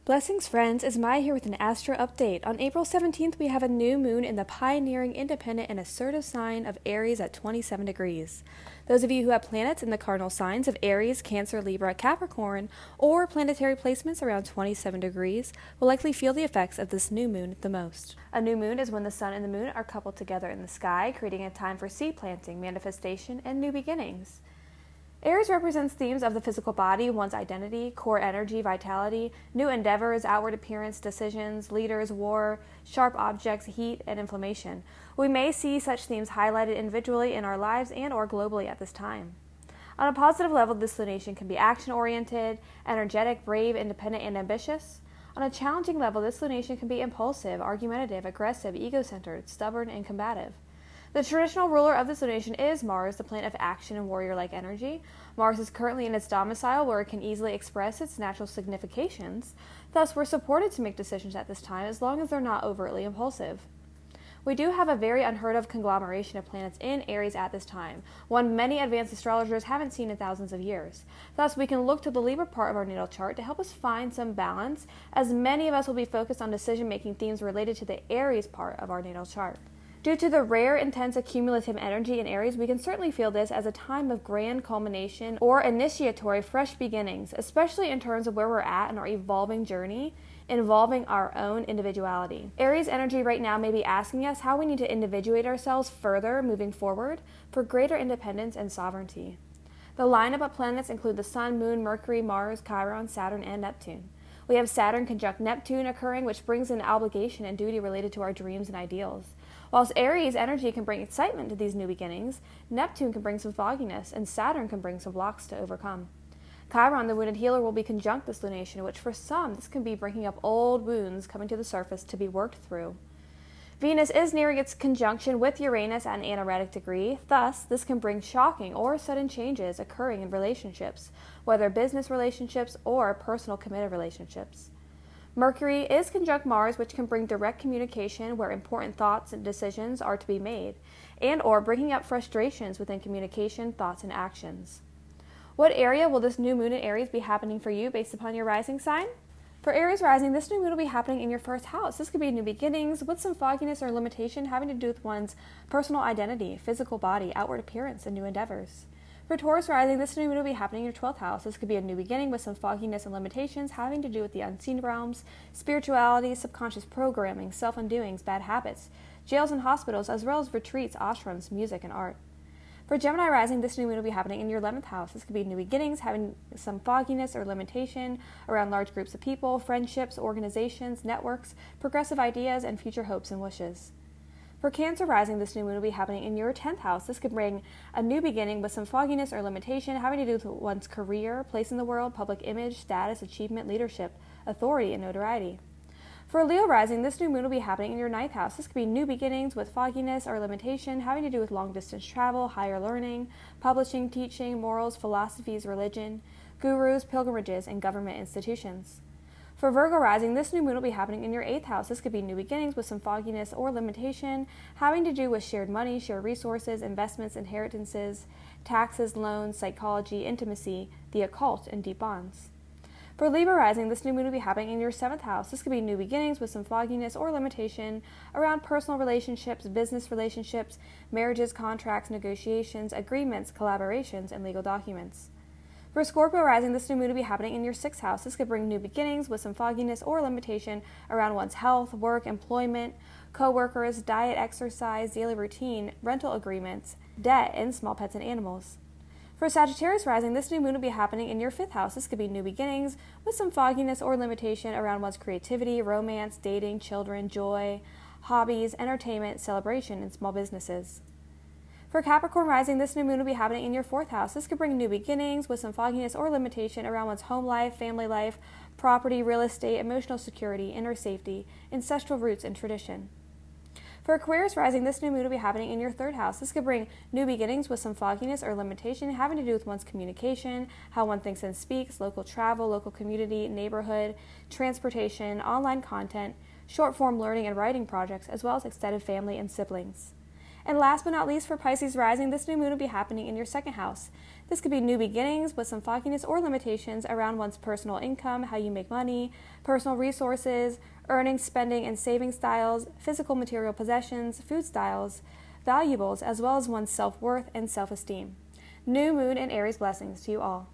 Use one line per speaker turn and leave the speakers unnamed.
Blessings, friends. It's Maia here with an Astro update. On April 17th, we have a new moon in the pioneering, independent, and assertive sign of Aries at 27 degrees. Those of you who have planets in the cardinal signs of Aries, Cancer, Libra, Capricorn, or planetary placements around 27 degrees will likely feel the effects of this new moon the most. A new moon is when the sun and the moon are coupled together in the sky, creating a time for seed planting, manifestation, and new beginnings. Aries represents themes of the physical body, one's identity, core energy, vitality, new endeavors, outward appearance, decisions, leaders, war, sharp objects, heat, and inflammation. We may see such themes highlighted individually in our lives and or globally at this time. On a positive level, this lunation can be action-oriented, energetic, brave, independent, and ambitious. On a challenging level, this lunation can be impulsive, argumentative, aggressive, ego-centered, stubborn, and combative. The traditional ruler of this lunation is Mars, the planet of action and warrior-like energy. Mars is currently in its domicile where it can easily express its natural significations. Thus, we're supported to make decisions at this time as long as they're not overtly impulsive. We do have a very unheard of conglomeration of planets in Aries at this time, one many advanced astrologers haven't seen in thousands of years. Thus, we can look to the Libra part of our natal chart to help us find some balance, as many of us will be focused on decision-making themes related to the Aries part of our natal chart. Due to the rare, intense, accumulative energy in Aries, we can certainly feel this as a time of grand culmination or initiatory fresh beginnings, especially in terms of where we're at in our evolving journey involving our own individuality. Aries energy right now may be asking us how we need to individuate ourselves further moving forward for greater independence and sovereignty. The lineup of planets include the Sun, Moon, Mercury, Mars, Chiron, Saturn, and Neptune. We have Saturn conjunct Neptune occurring, which brings in obligation and duty related to our dreams and ideals. Whilst Aries energy can bring excitement to these new beginnings, Neptune can bring some fogginess, and Saturn can bring some blocks to overcome. Chiron, the wounded healer, will be conjunct this lunation, which for some, this can be bringing up old wounds coming to the surface to be worked through. Venus is nearing its conjunction with Uranus at an anaretic degree. Thus, this can bring shocking or sudden changes occurring in relationships, whether business relationships or personal committed relationships. Mercury is conjunct Mars, which can bring direct communication where important thoughts and decisions are to be made, and or bringing up frustrations within communication, thoughts, and actions. What area will this new moon in Aries be happening for you based upon your rising sign? For Aries rising, this new moon will be happening in your first house. This could be new beginnings with some fogginess or limitation having to do with one's personal identity, physical body, outward appearance, and new endeavors. For Taurus rising, this new moon will be happening in your 12th house. This could be a new beginning with some fogginess and limitations having to do with the unseen realms, spirituality, subconscious programming, self-undoings, bad habits, jails and hospitals, as well as retreats, ashrams, music, and art. For Gemini rising, this new moon will be happening in your 11th house. This could be new beginnings having some fogginess or limitation around large groups of people, friendships, organizations, networks, progressive ideas, and future hopes and wishes. For Cancer rising, this new moon will be happening in your 10th house. This could bring a new beginning with some fogginess or limitation having to do with one's career, place in the world, public image, status, achievement, leadership, authority, and notoriety. For Leo rising, this new moon will be happening in your 9th house. This could be new beginnings with fogginess or limitation having to do with long-distance travel, higher learning, publishing, teaching, morals, philosophies, religion, gurus, pilgrimages, and government institutions. For Virgo rising, this new moon will be happening in your 8th house. This could be new beginnings with some fogginess or limitation having to do with shared money, shared resources, investments, inheritances, taxes, loans, psychology, intimacy, the occult, and deep bonds. For Libra rising, this new moon will be happening in your 7th house. This could be new beginnings with some fogginess or limitation around personal relationships, business relationships, marriages, contracts, negotiations, agreements, collaborations, and legal documents. For Scorpio rising, this new moon will be happening in your 6th house. This could bring new beginnings with some fogginess or limitation around one's health, work, employment, co-workers, diet, exercise, daily routine, rental agreements, debt, and small pets and animals. For Sagittarius rising, this new moon will be happening in your 5th house. This could be new beginnings with some fogginess or limitation around one's creativity, romance, dating, children, joy, hobbies, entertainment, celebration, and small businesses. For Capricorn rising, this new moon will be happening in your 4th house. This could bring new beginnings with some fogginess or limitation around one's home life, family life, property, real estate, emotional security, inner safety, ancestral roots, and tradition. For Aquarius rising, this new moon will be happening in your 3rd house. This could bring new beginnings with some fogginess or limitation having to do with one's communication, how one thinks and speaks, local travel, local community, neighborhood, transportation, online content, short-form learning and writing projects, as well as extended family and siblings. And last but not least, for Pisces rising, this new moon will be happening in your second house. This could be new beginnings with some fogginess or limitations around one's personal income, how you make money, personal resources, earning, spending, and saving styles, physical material possessions, food styles, valuables, as well as one's self-worth and self-esteem. New moon and Aries blessings to you all.